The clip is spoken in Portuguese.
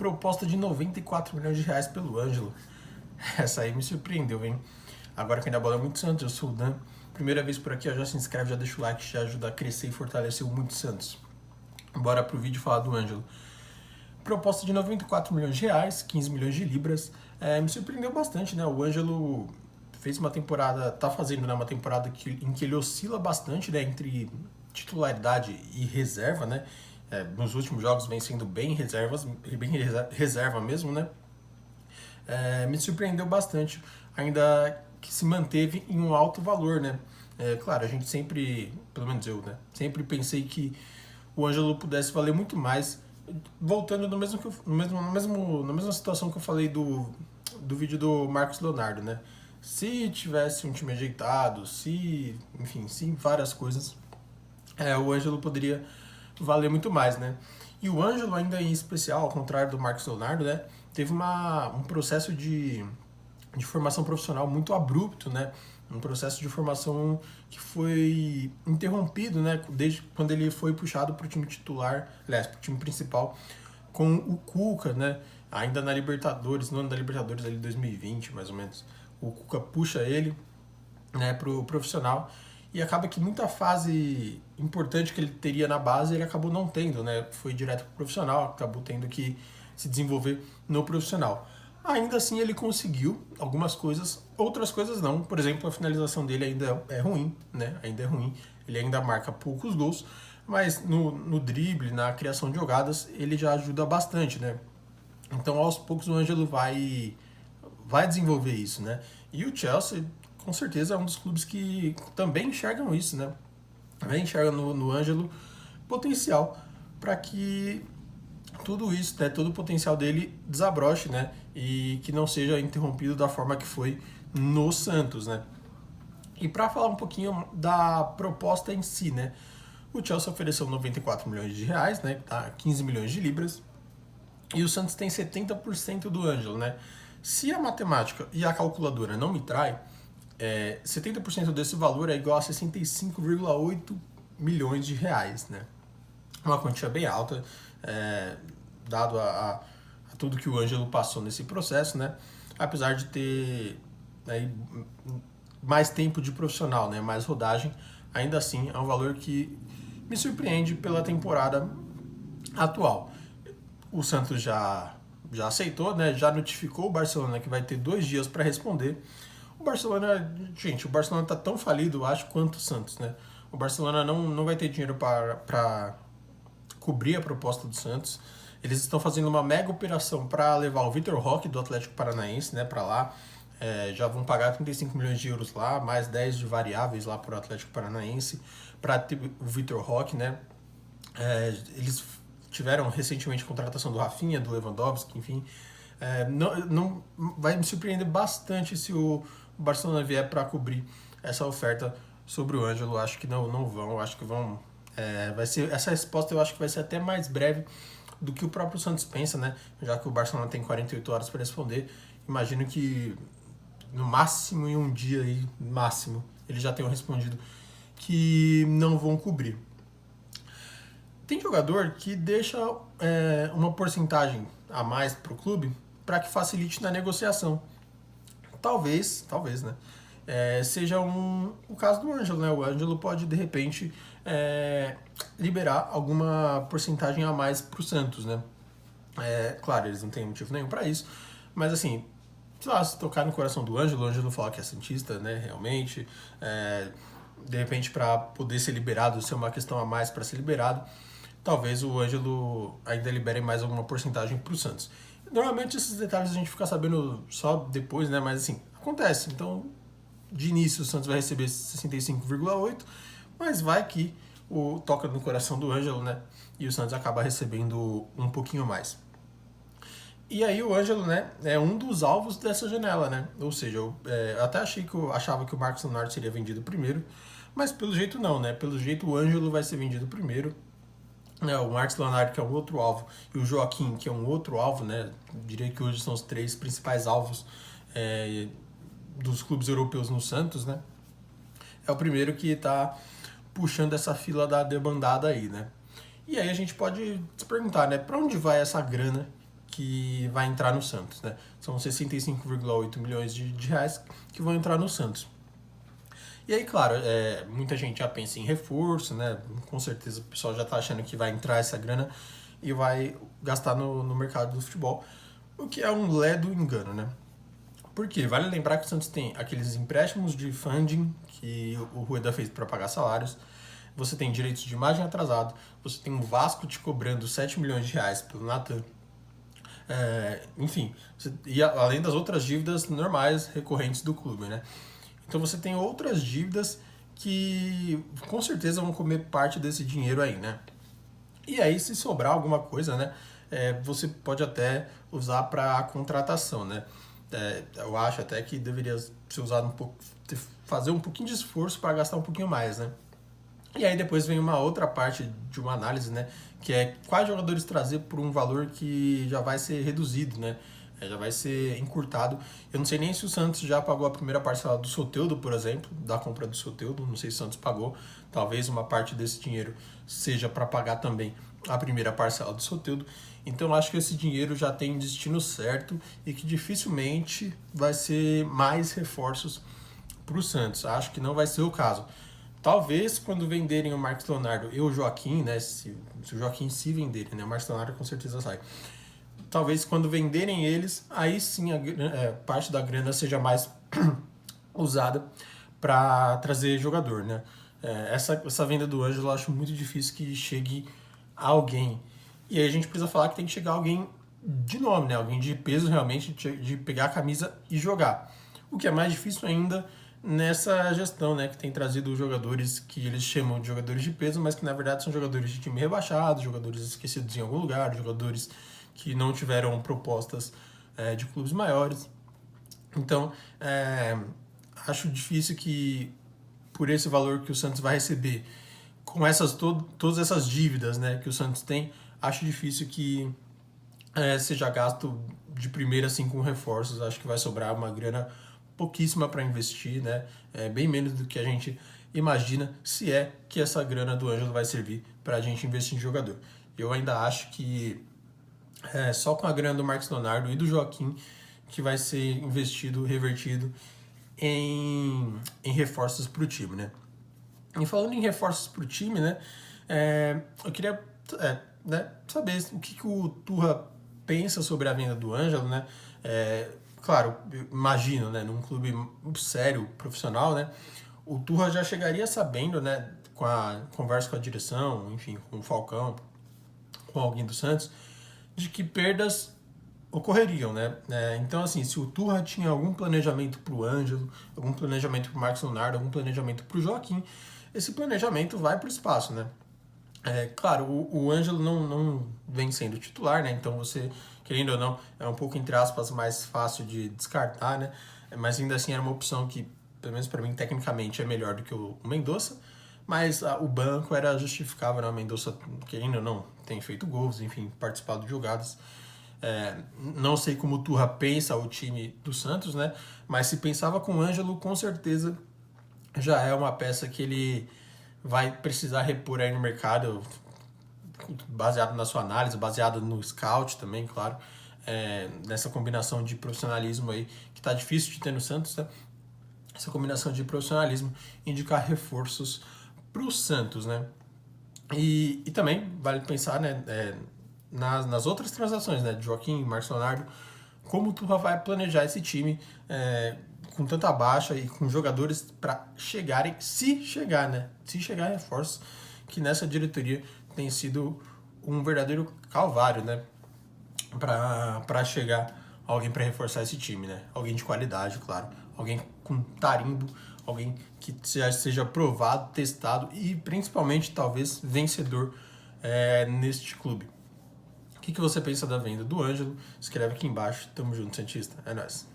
Proposta de 94 milhões de reais pelo Ângelo. Essa aí me surpreendeu, hein? Agora que ainda bola é muito Santos, eu sou o Dan. Primeira vez por aqui, ó, já se inscreve, já deixa o like, já ajuda a crescer e fortalecer o Muito Santos. Bora pro vídeo falar do Ângelo. Proposta de 94 milhões de reais, 15 milhões de libras. Me surpreendeu bastante, né? O Ângelo fez uma temporada, tá fazendo, né, uma temporada em que ele oscila bastante, né, entre titularidade e reserva, né? Nos últimos jogos vem sendo bem reserva mesmo, né? Me surpreendeu bastante, ainda que se manteve em um alto valor, né? Claro, a gente sempre, pelo menos eu, né, sempre pensei que o Ângelo pudesse valer muito mais, voltando na mesma situação que eu falei do vídeo do Marcos Leonardo, né? Se tivesse um time ajeitado, enfim, várias coisas, o Ângelo poderia valer muito mais, né? E o Ângelo, ainda em especial, ao contrário do Marcos Leonardo, né, teve um processo de formação profissional muito abrupto, né? Um processo de formação que foi interrompido, né, desde quando ele foi puxado para o time titular, aliás, para o time principal, com o Cuca, né? Ainda na Libertadores, no ano da Libertadores ali 2020, mais ou menos. O Cuca puxa ele, né, pro profissional, e acaba que muita fase importante que ele teria na base ele acabou não tendo, né? Foi direto pro profissional, acabou tendo que se desenvolver no profissional. Ainda assim ele conseguiu algumas coisas, outras coisas não. Por exemplo, a finalização dele ainda é ruim, né? Ainda é ruim. Ele ainda marca poucos gols, mas no drible, na criação de jogadas, ele já ajuda bastante, né? Então, aos poucos, o Ângelo vai desenvolver isso, né? E o Chelsea, com certeza, é um dos clubes que também enxergam isso, né? Também enxergam no Ângelo potencial para que tudo isso, né, todo o potencial dele desabroche, né? E que não seja interrompido da forma que foi no Santos, né? E para falar um pouquinho da proposta em si, né? O Chelsea ofereceu 94 milhões de reais, né? 15 milhões de libras. E o Santos tem 70% do Ângelo, né? Se a matemática e a calculadora não me trai, 70% desse valor é igual a 65,8 milhões de reais, né? Uma quantia bem alta, dado a tudo que o Ângelo passou nesse processo, né? Apesar de ter mais tempo de profissional, né? Mais rodagem, ainda assim é um valor que me surpreende pela temporada atual. O Santos já aceitou, né? Já notificou o Barcelona que vai ter 2 dias para responder. O Barcelona tá tão falido, eu acho, quanto o Santos, né? O Barcelona não vai ter dinheiro para cobrir a proposta do Santos. Eles estão fazendo uma mega operação para levar o Vitor Roque do Atlético Paranaense, né, para lá. Já vão pagar 35 milhões de euros lá, mais 10 de variáveis lá para o Atlético Paranaense, para ter o Vitor Roque, né? Eles tiveram recentemente a contratação do Rafinha, do Lewandowski, enfim. Não vai me surpreender bastante se o Barcelona vier para cobrir essa oferta sobre o Ângelo. Acho que não vão, acho que vão. Vai ser, essa resposta eu acho que vai ser até mais breve do que o próprio Santos pensa, né? Já que o Barcelona tem 48 horas para responder, imagino que no máximo em um dia aí, máximo, eles já tenham respondido que não vão cobrir. Tem jogador que deixa uma porcentagem a mais para o clube para que facilite na negociação. Talvez, né? Seja o caso do Ângelo, né? O Ângelo pode, de repente, liberar alguma porcentagem a mais para o Santos, né? Claro, eles não têm motivo nenhum para isso, mas assim, sei lá, se tocar no coração do Ângelo, o Ângelo falar que é santista, né? Realmente, de repente, para poder ser liberado, ser uma questão a mais para ser liberado, talvez o Ângelo ainda libere mais alguma porcentagem para o Santos. Normalmente esses detalhes a gente fica sabendo só depois, né? Mas assim, acontece. Então, de início o Santos vai receber 65,8, mas vai que toca no coração do Ângelo, né? E o Santos acaba recebendo um pouquinho mais. E aí o Ângelo, né, é um dos alvos dessa janela, né? Ou seja, eu até achava que o Marcos Leonardo seria vendido primeiro, mas pelo jeito não, né? Pelo jeito o Ângelo vai ser vendido primeiro. O Marcos Leonardo, que é um outro alvo, e o Joaquim, que é um outro alvo, né? Diria que hoje são os 3 principais alvos dos clubes europeus no Santos, né? É o primeiro que está puxando essa fila da debandada aí, né? E aí a gente pode se perguntar, né? Para onde vai essa grana que vai entrar no Santos, né? São 65,8 milhões de reais que vão entrar no Santos. E aí, claro, muita gente já pensa em reforço, né? Com certeza o pessoal já tá achando que vai entrar essa grana e vai gastar no mercado do futebol, o que é um ledo engano, né? Porque vale lembrar que o Santos tem aqueles empréstimos de funding que o Rueda fez para pagar salários, você tem direitos de imagem atrasado, você tem o Vasco te cobrando 7 milhões de reais pelo Natan, enfim, e além das outras dívidas normais recorrentes do clube, né? Então você tem outras dívidas que com certeza vão comer parte desse dinheiro aí, né? E aí, se sobrar alguma coisa, né, você pode até usar para contratação, né? Eu acho até que deveria ser usado um pouco, fazer um pouquinho de esforço para gastar um pouquinho mais, né? E aí depois vem uma outra parte de uma análise, né, que é quais jogadores trazer por um valor que já vai ser reduzido, né? Já vai ser encurtado. Eu não sei nem se o Santos já pagou a primeira parcela do Soteldo, por exemplo, da compra do Soteldo. Não sei se o Santos pagou. Talvez uma parte desse dinheiro seja para pagar também a primeira parcela do Soteldo. Então eu acho que esse dinheiro já tem destino certo e que dificilmente vai ser mais reforços para o Santos. Acho que não vai ser o caso. Talvez quando venderem o Marcos Leonardo e o Joaquim, né? Se o Joaquim se venderem, né? O Marcos Leonardo com certeza sai. Talvez quando venderem eles, aí sim parte da grana seja mais usada para trazer jogador, né? Essa venda do Ângelo eu acho muito difícil que chegue a alguém. E aí a gente precisa falar que tem que chegar alguém de nome, né? Alguém de peso realmente, de pegar a camisa e jogar. O que é mais difícil ainda nessa gestão, né? Que tem trazido jogadores que eles chamam de jogadores de peso, mas que na verdade são jogadores de time rebaixado, jogadores esquecidos em algum lugar, jogadores que não tiveram propostas de clubes maiores. Então, acho difícil que, por esse valor que o Santos vai receber, com todas essas dívidas, né, que o Santos tem, acho difícil que seja gasto de primeira assim com reforços. Acho que vai sobrar uma grana pouquíssima para investir, né? Bem menos do que a gente imagina, se é que essa grana do Ângelo vai servir para a gente investir em jogador. Eu ainda acho que só com a grana do Marcos Leonardo e do Joaquim que vai ser investido, revertido em reforços para o time, né? E falando em reforços para o time, né? Eu queria saber o que o Turra pensa sobre a venda do Ângelo, né? Claro, eu imagino, né? Num clube sério, profissional, né? O Turra já chegaria sabendo, né? Com a conversa com a direção, enfim, com o Falcão, com alguém do Santos, de que perdas ocorreriam, né? Então, assim, se o Turra tinha algum planejamento para o Ângelo, algum planejamento para o Marcos Leonardo, algum planejamento para o Joaquim, esse planejamento vai para o espaço, né? Claro, o Ângelo não vem sendo titular, né? Então você, querendo ou não, é um pouco, entre aspas, mais fácil de descartar, né? Mas ainda assim era uma opção que, pelo menos para mim, tecnicamente é melhor do que o Mendonça. Mas o banco era justificável, né? O Mendonça, querendo ou não, tem feito gols, enfim, participado de jogadas. Não sei como o Turra pensa o time do Santos, né? Mas se pensava com o Ângelo, com certeza já é uma peça que ele vai precisar repor aí no mercado, baseado na sua análise, baseado no scout também, claro, nessa combinação de profissionalismo aí, que tá difícil de ter no Santos, né? Essa combinação de profissionalismo indicar reforços pro Santos, né? E também vale pensar, né, nas outras transações, né, de Joaquim, Marcos Leonardo, como tu vai planejar esse time com tanta baixa e com jogadores para chegarem, se chegar, né, se chegar reforços, que nessa diretoria tem sido um verdadeiro calvário, né, para chegar alguém para reforçar esse time, né, alguém de qualidade, claro, alguém com tarimbo, alguém que já seja provado, testado e principalmente talvez vencedor neste clube. O que você pensa da venda do Ângelo? Escreve aqui embaixo. Tamo junto, Santista. É nóis.